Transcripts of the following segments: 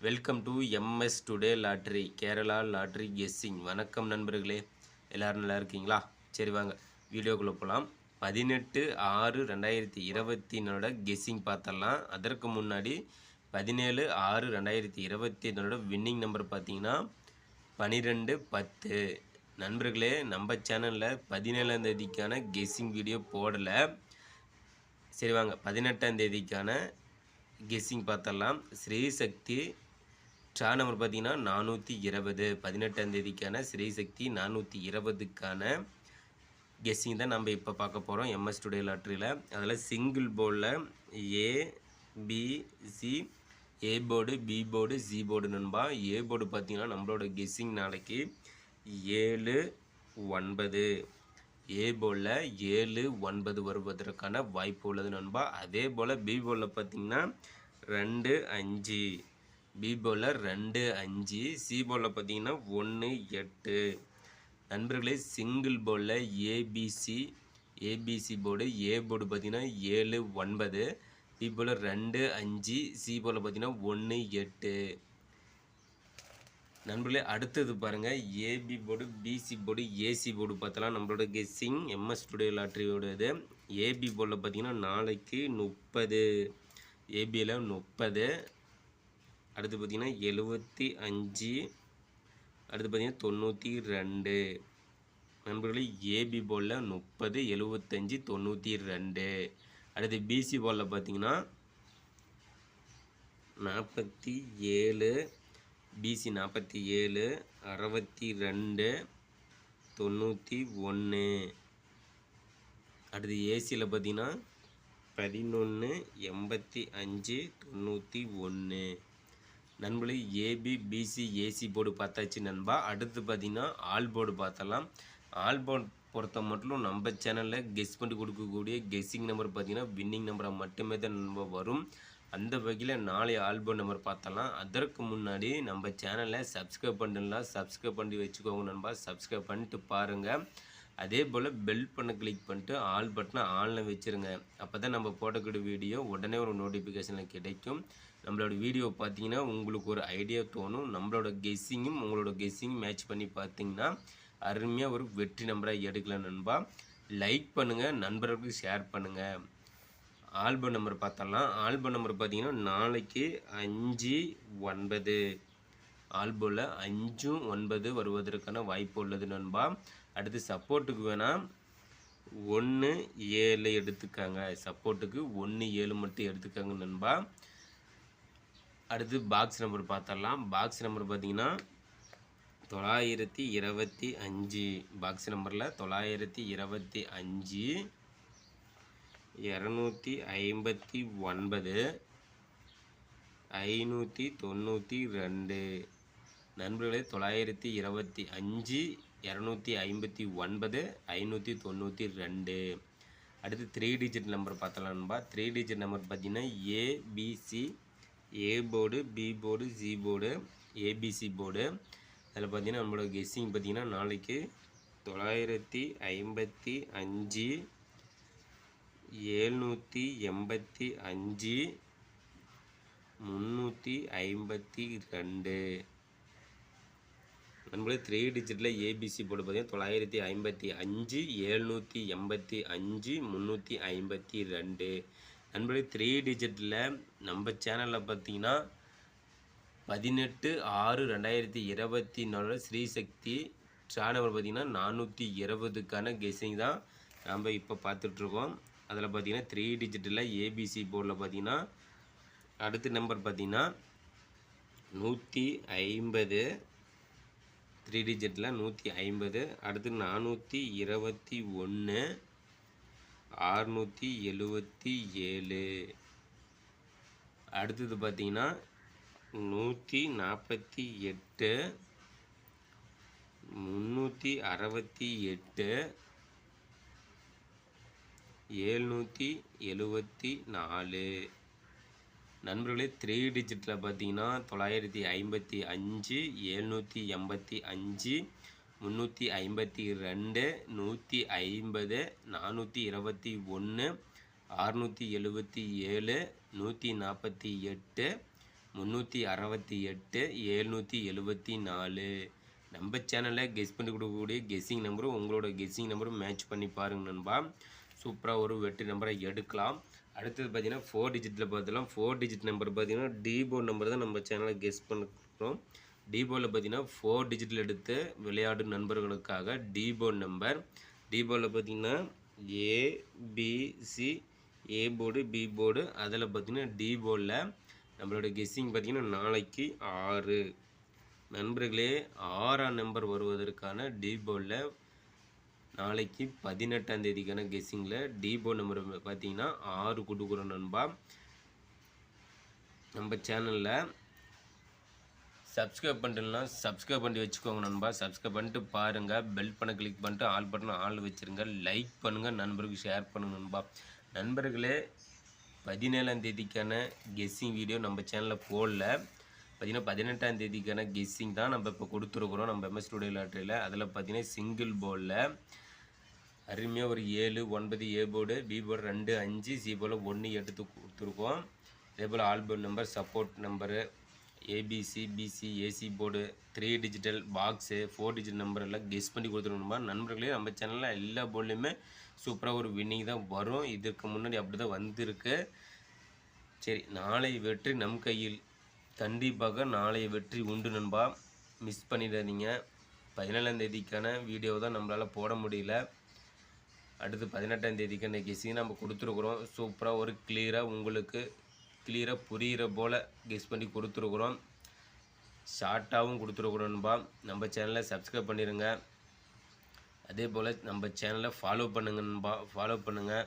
Welcome to MS today lottery Kerala lottery guessing. வணக்கம் நண்பர்களே, எல்லோரும் நல்லா இருக்கீங்களா? சரி வாங்க வீடியோக்குள்ளே போகலாம். 18/6/2024 கெஸ்ஸிங் பார்த்தரலாம். அதற்கு முன்னாடி 17/6/2024 வின்னிங் நம்பர் பார்த்தீங்கன்னா 12/10. நண்பர்களே, நம்ம சேனலில் 17ஆம் தேதிக்கான கெஸ்ஸிங் வீடியோ போடலை. சரி வாங்க 18ஆம் தேதிக்கான கெஸ்ஸிங் பார்த்தரலாம். ஸ்ரீசக்தி ட்ரா நம்பர் பார்த்தீங்கன்னா 420. 18ஆம் தேதிக்கான ஸ்ரீசக்தி 420க்கான கெஸ்ஸிங் தான் நம்ம இப்போ பார்க்க போகிறோம் எம்எஸ் டுடே லாட்ரியில். அதில் சிங்கிள் போர்டில் ABC, A board, B board, C board நண்பா. ஏ போர்டு பார்த்தீங்கன்னா நம்மளோட கெஸ்ஸிங் நாளைக்கு 7-9. ஏ போர்டில் 7-9 வருவதற்கான வாய்ப்பு உள்ளது நண்பா. அதே போல் பி போர்டில் பார்த்தீங்கன்னா 2-5. பி போர்டில் 2-5. சி போர்டில் பார்த்தீங்கன்னா 1-8. நண்பர்களே, சிங்கிள் போர்டில் ஏபிசி போர்டு, ஏ போர்டு பார்த்தீங்கன்னா 7-9. பி போர்டில் 2-5. சி போர்டில் பார்த்தீங்கன்னா 1-8. நண்பர்களே, அடுத்தது பாருங்கள், AB board, BC board, AC board பார்த்தலாம். நம்மளோட கெஸ்ஸிங் எம்எஸ் டுடே லாட்ரியோடது. ஏபி போர்டில் பார்த்தீங்கன்னா நாளைக்கு 30. ஏபியில் 30. அடுத்து பார்த்தீங்கன்னா 75. அடுத்து பார்த்தீங்கன்னா 92. நண்பர்களே, ஏபி போர்டில் 30, 75, 92. அடுத்து பிசி போர்டில் பார்த்தீங்கன்னா 47. பிசி 47, 62, 91. அடுத்து ஏசியில் பார்த்தீங்கன்னா 11, 85, 91. நண்பர்களே, ஏபி, பிசி, ஏசி போர்டு பார்த்தாச்சு நண்பா. அடுத்து பார்த்தீங்கன்னா ஆல் போர்டு பார்த்தலாம். ஆல் போர்டு பொறுத்த மட்டும் நம்ம சேனலில் கெஸ் பண்ணி கொடுக்கக்கூடிய கெஸ்ஸிங் நம்பர் பார்த்தீங்கன்னா வின்னிங் நம்பராக மட்டுமே தான் நண்பா வரும். அந்த வகையில் நாளைய ஆல் போர்டு நம்பர் பார்த்தலாம். அதற்கு முன்னாடி நம்ம சேனலை சப்ஸ்கிரைப் பண்ணலாம், சப்ஸ்கிரைப் பண்ணி வச்சுக்கோங்க நண்பா. சப்ஸ்கிரைப் பண்ணிட்டு பாருங்கள். அதே போல் பெல் பண்ண கிளிக் பண்ணிட்டு ஆல் பட்டனை ஆனில் வச்சுருங்க. அப்போ தான் நம்ம போடக்கூடிய வீடியோ உடனே ஒரு நோட்டிஃபிகேஷனில் கிடைக்கும். நம்மளோட வீடியோ பார்த்தீங்கன்னா உங்களுக்கு ஒரு ஐடியா தோணும். நம்மளோட கெஸ்ஸிங்கும் உங்களோட கெஸ்ஸிங்கும் மேட்ச் பண்ணி பார்த்தீங்கன்னா அருமையாக ஒரு வெற்றி நம்பராக எடுக்கலாம் நண்பா. லைக் பண்ணுங்கள், நண்பர்களுக்கு ஷேர் பண்ணுங்கள். ஆல்பம் நம்பர் பார்த்தரலாம். ஆல்பம் நம்பர் பார்த்தீங்கன்னா நாளைக்கு 5-9. ஆல்போவில் 5-9 வருவதற்கான வாய்ப்பு உள்ளது நண்பா. அடுத்து சப்போர்ட்டுக்கு வேணால் 1-7 எடுத்துக்காங்க. சப்போர்ட்டுக்கு 1-7 மட்டும் எடுத்துக்காங்க நண்பா. அடுத்து பாக்ஸ் நம்பர் பார்த்தரலாம். பாக்ஸ் நம்பர் பார்த்தீங்கன்னா 925. பாக்ஸ் நம்பரில் 925, 259, 592. நண்பர்களே, 925, 259, 592. அடுத்து 3 டிஜிட் நம்பர் பார்த்தலாம் நண்பா. 3 டிஜிட் நம்பர் பார்த்தீங்கன்னா ABC, A board, B board, C board, ABC board. அதில் பார்த்தீங்கன்னா நம்மளோட கெஸ்ஸிங் பார்த்தீங்கன்னா நாளைக்கு 955, 785, 352. நம்மளே 3 டிஜிட்டில் ஏபிசி போர்டு பார்த்தீங்கன்னா 955, 785, 352. நண்பர்களே, 3 டிஜிட்டில் நம்ம சேனலில் பார்த்தீங்கன்னா 18/6/2024 ஸ்ரீசக்தி ட்ரா நம்பர் பார்த்தீங்கன்னா 420க்கான கெஸ்ஸிங் தான் நம்ம இப்போ பார்த்துட்ருக்கோம். அதில் பார்த்தீங்கன்னா 3 டிஜிட்டில் ஏபிசி போர்டில் பார்த்தீங்கன்னா அடுத்த நம்பர் பார்த்தீங்கன்னா 150. 3 டிஜிட்டில் 150. அடுத்து 421, 677. அடுத்தது பார்த்தீங்கன்னா 148, 368, 774. நண்பர்களே, 3 டிஜிட்டில் பார்த்தீங்கன்னா 955, 785, 352, 150, 421, 677, 148, 368 774. நம்ம சேனலில் கெஸ் பண்ணி கொடுக்கக்கூடிய கெஸ்ஸிங் நம்பரும் உங்களோட கெஸ்ஸிங் நம்பரும் மேட்ச் பண்ணி பாருங்கள் நண்பா. சூப்பராக ஒரு வெற்றி நம்பரை எடுக்கலாம். அடுத்தது பார்த்தீங்கன்னா 4 டிஜிட்டில் பார்த்துலாம். 4 டிஜிட் நம்பர் பார்த்தீங்கன்னா டிபோர்ட் நம்பர் தான் நம்ம சேனலில் கெஸ் பண்ணுறோம். டிபோர்டில் பார்த்தீங்கன்னா 4 டிஜிட்டில் எடுத்து விளையாடும் நண்பர்களுக்காக டிபோர்ட் நம்பர். டிபோர்டில் பார்த்தீங்கன்னா ABC, A board, B board, அதில் பார்த்தீங்கன்னா டி போர்டில் நம்மளோட கெஸ்ஸிங் பார்த்தீங்கன்னா நாளைக்கு 6 நண்பர்களே. 6ஆம் நம்பர் வருவதற்கான டி போர்டில் நாளைக்கு 18ஆம் தேதிக்கான கெஸ்ஸிங்கில் டி போர்டு நம்பர் பார்த்தீங்கன்னா 6 கொடுக்குறோம் நண்பா. நம்ம சேனலில் சப்ஸ்கிரைப் பண்ணிட்டுனா சப்ஸ்கிரைப் பண்ணி வச்சுக்கோங்க நண்பா. சப்ஸ்கிரைப் பண்ணிட்டு பாருங்கள். பெல் பண்ண கிளிக் பண்ணிட்டு ஆல் பட்டனை ஆள் வச்சுருங்க. லைக் பண்ணுங்கள், நண்பருக்கு ஷேர் பண்ணுங்கள் நண்பா. நண்பர்களே, 17ஆம் தேதிக்கான கெஸ்ஸிங் வீடியோ நம்ம சேனலில் போடல. பார்த்தீங்கன்னா 18ஆம் தேதிக்கான கெஸ்ஸிங் தான் நம்ம இப்போ கொடுத்துருக்குறோம் நம்ம MS ஸ்டுடியோ லாட்டரியில். அதில் பார்த்தீங்கன்னா சிங்கிள் போர்டில் அருமையாக ஒரு 7 9 A board, B board 2 5, C போர்டில் 1 எடுத்து கொடுத்துருக்கோம். அதே போல் all board number, support number, ABC, BC, AC board, 3 digital box, 4 digit number எல்லாம் கெஸ் பண்ணி கொடுத்துருக்கணுமா. நண்பர்களே, நம்ம சேனலில் எல்லா போர்ட்லேயுமே சூப்பராக ஒரு வின்னிங் தான் வரும். இதுக்கு முன்னாடி அப்படி தான் வந்திருக்கு. சரி, நாளை வெற்றி நம் கையில். கண்டிப்பாக நாளைய வெற்றி உண்டு நண்பா. மிஸ் பண்ணிடாதீங்க. 17ஆம் தேதிக்கான வீடியோ தான் நம்மளால் போட முடியல. அடுத்து 18ஆம் தேதிக்கான கெஸ்ஸிங் நம்ம கொடுத்துருக்குறோம். சூப்பராக ஒரு கிளியராக புரிகிற போல் கெஸ் பண்ணி கொடுத்துருக்குறோம். ஷார்ட்டாகவும் கொடுத்துருக்குறோம் நண்பா. நம்ம சேனலை சப்ஸ்கிரைப் பண்ணிடுங்க. அதே போல் நம்ம சேனலை ஃபாலோ பண்ணுங்க நண்பா. ஃபாலோ பண்ணுங்கள்.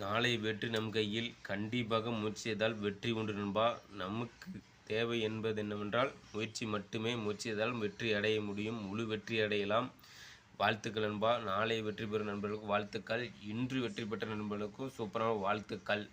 நாளை வெற்றி நம் கையில். கண்டிப்பாக முயற்சி செய்தால் வெற்றி உண்டு நண்பா. நமக்கு தேவை என்பது என்னவென்றால் முயற்சி மட்டுமே. முயற்சி செய்தால் வெற்றி அடைய முடியும். முழு வெற்றி அடையலாம். வாழ்த்துக்கள் நண்பா. நாளை வெற்றி பெறும் நண்பர்களுக்கு வாழ்த்துக்கள். இன்று வெற்றி பெற்ற நண்பர்களுக்கும் சூப்பரான வாழ்த்துக்கள்.